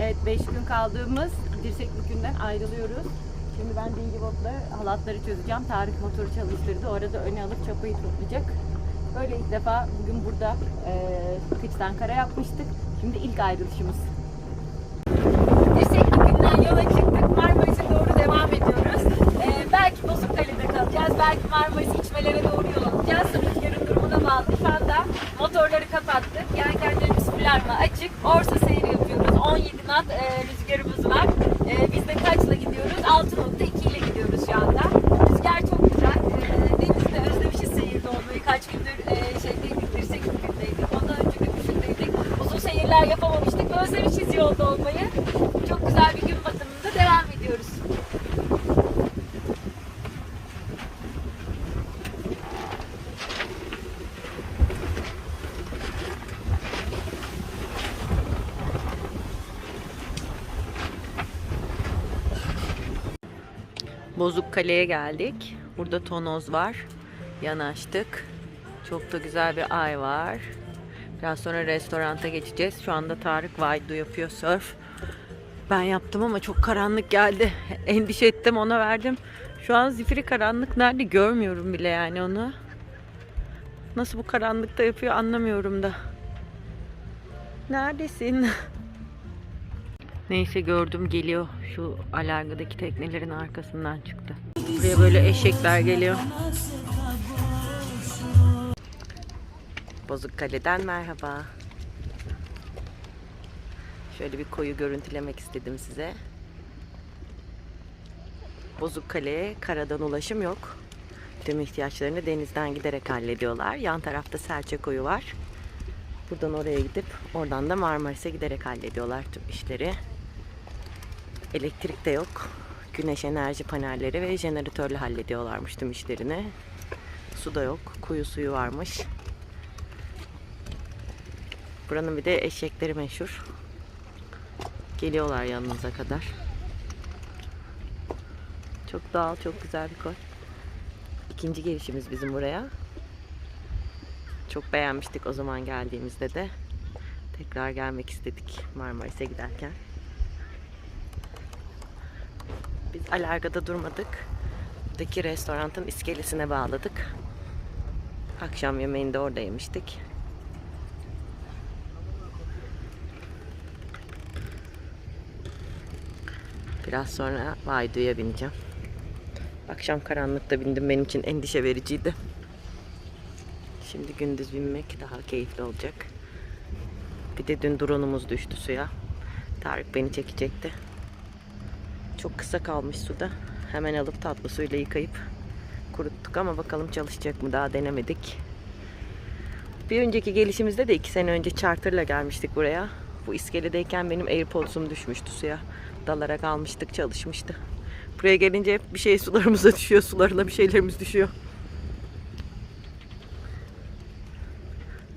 Evet, 5 gün kaldığımız Dirsekbükü'nden ayrılıyoruz. Şimdi ben dingibotla halatları çözeceğim. Tarık motoru çalıştırdı. Orada öne alıp çapayı toplayacak. Böyle ilk defa bugün burada kıçtan kara yapmıştık. Şimdi ilk ayrılışımız. Dirsekbükü'nden yola çıktık. Marmaris'e doğru devam ediyoruz. Belki Bozukkale'de kalacağız. Belki Marmaris içmelere doğru yol alacağız. Rüzgarın durumuna bağlı. Şu anda motorları kapattık. Yelkenlerimiz fularma açık. Orta seyir yapıyoruz. 17 knot rüzgarımız var. Biz de kaçla gidiyoruz? 6.2 ile gidiyoruz şu anda. Rüzgar çok güzel. Denizde özlemişiz seyirde olmayı. Kaç gündür Dirsekbükü'ndeydik. Ondan önce Düştü'deydik. Uzun seyirler yapamamıştık. Özlemişiz yolda olmayı. Çok güzel bir gün batımında devam ediyoruz. Bozukkale'ye geldik. Burada tonoz var. Yanaştık. Çok da güzel bir ay var. Biraz sonra restoranta geçeceğiz. Şu anda Tarık Waydoo yapıyor, surf. Ben yaptım ama çok karanlık geldi. Endişe ettim, ona verdim. Şu an zifiri karanlık nerede görmüyorum bile yani onu. Nasıl bu karanlıkta yapıyor anlamıyorum da. Neredesin? Neyse gördüm, geliyor. Şu alargadaki teknelerin arkasından çıktı. Buraya böyle eşekler geliyor. Bozukkale'den merhaba. Şöyle bir koyu görüntülemek istedim size. Bozukkale'ye karadan ulaşım yok. Tüm ihtiyaçlarını denizden giderek hallediyorlar. Yan tarafta Serçe koyu var. Buradan oraya gidip oradan da Marmaris'e giderek hallediyorlar tüm işleri. Elektrik de yok. Güneş enerji panelleri ve jeneratörle hallediyorlarmış tüm işlerini. Su da yok. Kuyu suyu varmış. Buranın bir de eşekleri meşhur. Geliyorlar yanınıza kadar. Çok doğal, çok güzel bir koy. İkinci gelişimiz bizim buraya. Çok beğenmiştik o zaman geldiğimizde de. Tekrar gelmek istedik Marmaris'e giderken. Biz Alarga'da durmadık. Buradaki restoranın iskelesine bağladık. Akşam yemeğini de orada yemiştik. Biraz sonra Waydoo'ya bineceğim. Akşam karanlıkta bindim, benim için endişe vericiydi. Şimdi gündüz binmek daha keyifli olacak. Bir de dün Dronumuz düştü suya. Tarık beni çekecekti. Çok kısa kalmış suda. Hemen alıp tatlı suyla yıkayıp kuruttuk ama bakalım çalışacak mı, daha denemedik. Bir önceki gelişimizde de 2 sene önce charter'la gelmiştik buraya. Bu iskeledeyken benim AirPods'um düşmüştü suya. Dalarak almıştık, çalışmıştı. Buraya gelince hep bir şey sularımıza düşüyor, sularına bir şeylerimiz düşüyor.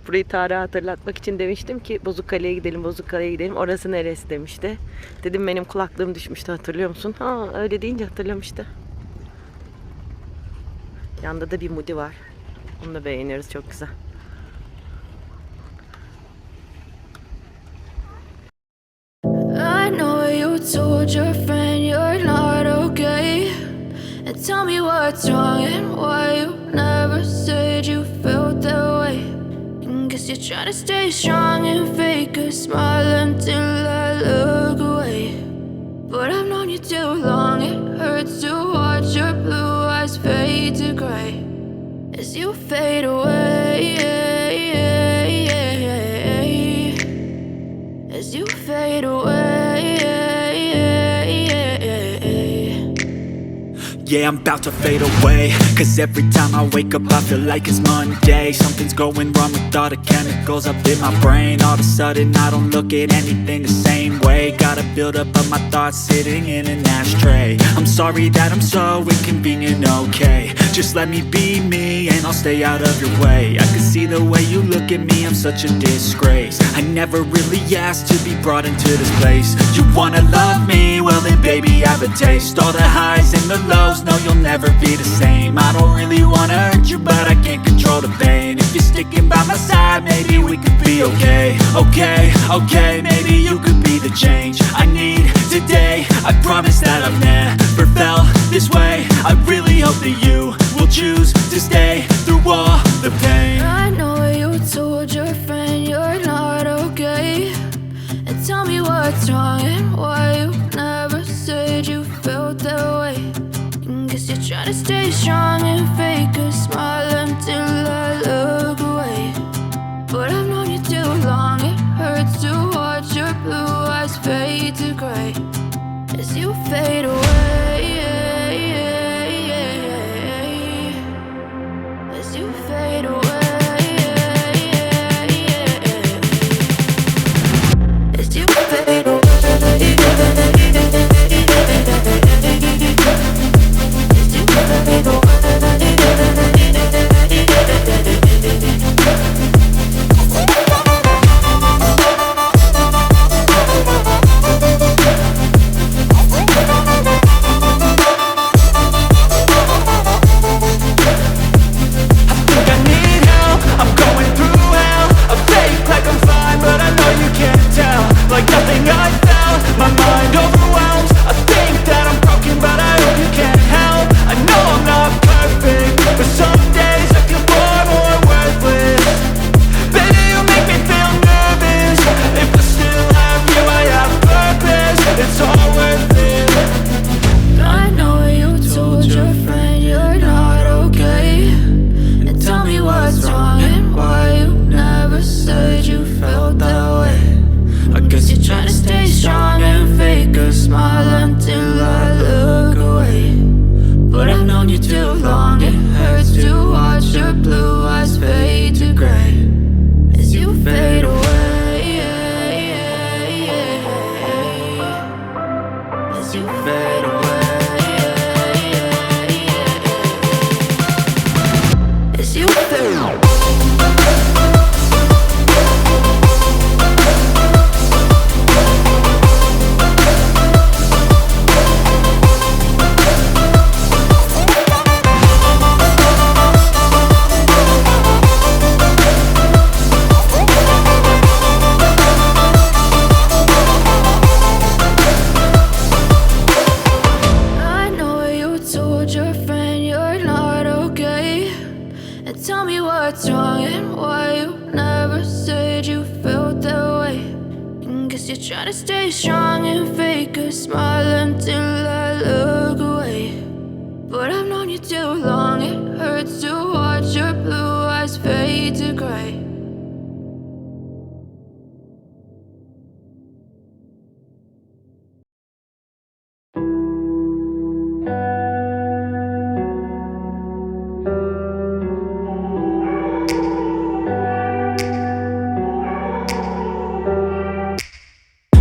Burayı Tarık'a hatırlatmak için demiştim ki Bozukkale'ye gidelim, Bozukkale'ye gidelim. Orası neresi demişti. Dedim benim kulaklığım düşmüştü, hatırlıyor musun? Ha, öyle deyince hatırlamıştı. Yanda da bir mudi var. Onu da beğeniyoruz, çok güzel. I know you told your friend you're not okay, and tell me what's wrong and why you never said you felt that way. Guess you're trying to stay strong and fake a smile until I look away. But I've known you too long, it hurts to watch your blue eyes fade to gray as you fade away, as you fade away. Yeah, I'm about to fade away, cause every time I wake up I feel like it's Monday. Something's going wrong with all the chemicals up in my brain. All of a sudden I don't look at anything the same way. Gotta build up of my thoughts sitting in an ashtray. I'm sorry that I'm so inconvenient, okay. Just let me be me and I'll stay out of your way. I can see the way you look at me, I'm such a disgrace. I never really asked to be brought into this place. You wanna love me? Well then baby I have a taste. All the highs and the lows, no you'll never be the same. I don't really wanna hurt you but I can't control the pain. If you're sticking by my side maybe we could be okay. Okay, maybe you could be the change I tell me what's wrong and why you never said you felt that way. Guess you're trying to stay strong and fake a smile until I look away. But I've known you too long, it hurts to watch your blue eyes fade to gray as you fade away. As you fade away. As you fade away.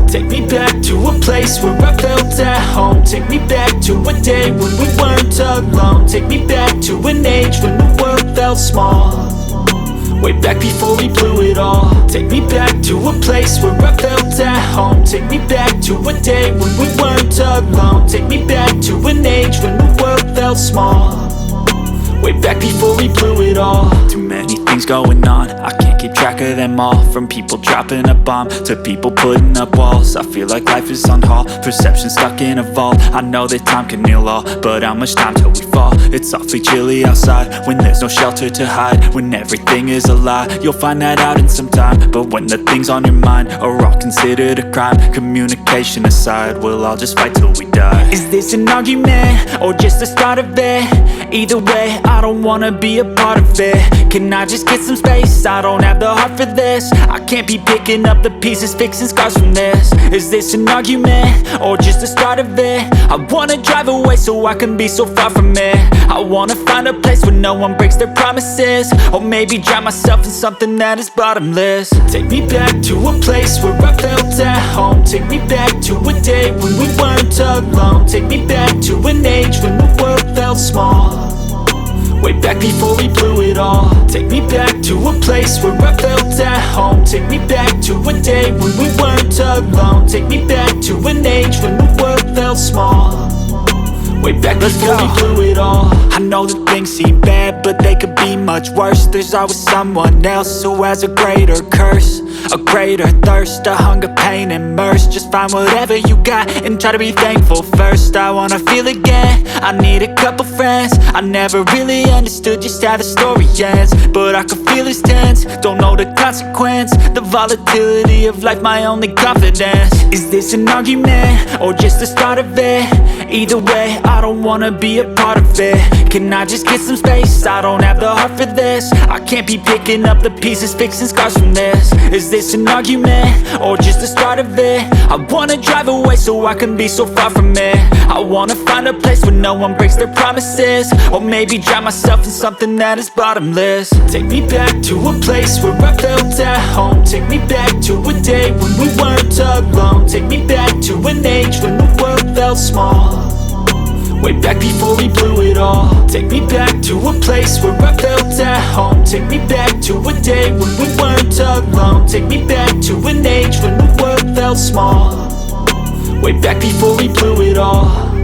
Take me back to a place where I felt at home. Take me back to a day when we weren't alone. Take me back to an age when the world felt small. Way back before we blew it all. Take me back to a place where I felt at home. Take me back to a day when we weren't alone. Take me back to an age when the world felt small. Way back before we blew it all. Too many things going on, I can't keep track of them all. From people dropping a bomb to people putting up walls. I feel like life is on hold, perception stuck in a vault. I know that time can heal all, but how much time till we fall? It's awfully chilly outside when there's no shelter to hide. When everything is a lie, you'll find that out in some time. But when the things on your mind are all considered a crime, communication aside, we'll all just fight till we die. Is this an argument or just the start of it? Either way, I don't wanna be a part of it. Can I just get some space? I don't have the heart for this. I can't be picking up the pieces, fixing scars from this. Is this an argument or just the start of it? I wanna drive away so I can be so far from it. I wanna find a place where no one breaks their promises. Or maybe drown myself in something that is bottomless. Take me back to a place where I felt at home. Take me back to a day when we weren't alone. Take me back to an age when the world felt small. Way back before we blew it all. Take me back to a place where I felt at home. Take me back to a day when we weren't alone. Take me back to an age when the world felt small. Way back before we blew it all. I know that things seem bad, but they could be much worse. There's always someone else who has a greater curse, a greater thirst, a hunger, pain, and mercy. Just find whatever you got and try to be thankful first. I wanna feel again, I need a couple friends. I never really understood just how the story ends, but I can feel it's tense, don't know the consequence. The volatility of life, my only confidence. Is this an argument, or just the start of it? Either way, I don't wanna be a part of it. Can I just get some space? I don't have the heart for this. I can't be picking up the pieces, fixing scars from this. Is this an argument, or just the start of it? I wanna drive away so I can be so far from it. I wanna find a place where no one breaks their promises, or maybe drown myself in something that is bottomless. Take me back to a place where I felt at home. Take me back to a day when we weren't alone. Take me back to an age when the world felt small, way back before we blew it all. Take me back to a place where I felt at home. Take me back to a day when we weren't alone. Take me back to an age when the world felt small, way back before we blew it all.